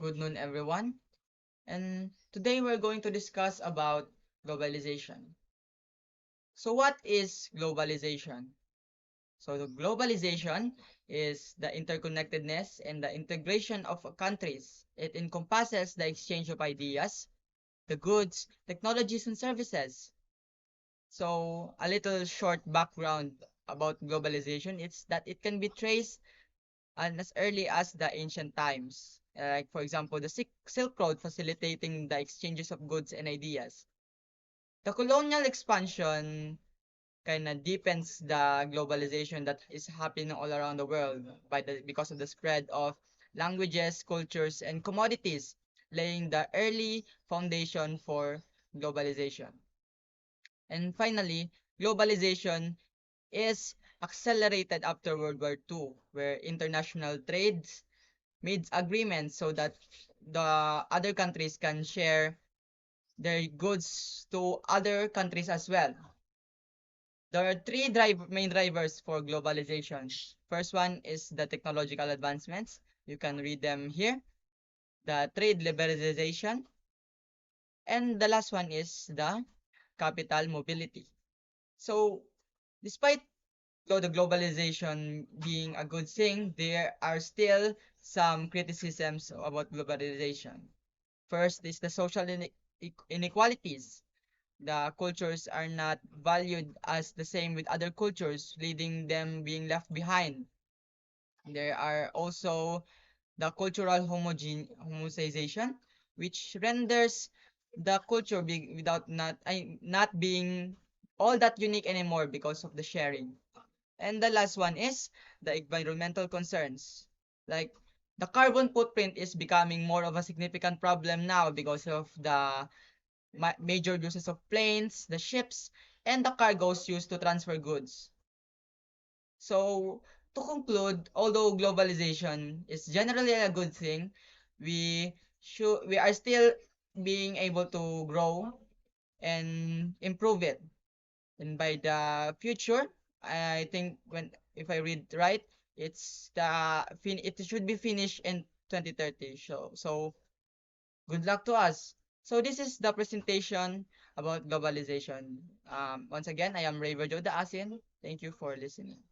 Good noon, everyone. And today we're going to discuss about globalization. So what is globalization? So the globalization is the interconnectedness and the integration of countries. It encompasses the exchange of ideas, the goods, technologies, and services. So a little short background about globalization, it's that it can be traced and as early as the ancient times. Like, for example, the Silk Road facilitating the exchanges of goods and ideas. The colonial expansion kind of deepens the globalization that is happening all around the world because of the spread of languages, cultures, and commodities, laying the early foundation for globalization. And finally, globalization is accelerated after World War II, where international trades made agreements so that the other countries can share their goods to other countries as well. There are three main drivers for globalization. First one is the technological advancements. You can read them here. The trade liberalization. And the last one is the capital mobility. So, despite the globalization being a good thing, there are still some criticisms about globalization. First is the social inequalities. The cultures are not valued as the same with other cultures, leading them being left behind. There are also the cultural homogenization, which renders the culture without not being all that unique anymore because of the sharing. And the last one is the environmental concerns. Like the carbon footprint is becoming more of a significant problem now because of the major uses of planes, the ships, and the cargoes used to transfer goods. So, to conclude, although globalization is generally a good thing, we are still being able to grow and improve it. And by the future, I think when if I read right, it should be finished in 2030. So good luck to us. So this is the presentation about globalization. Once again, I am Ray Joe Asin. Thank you for listening.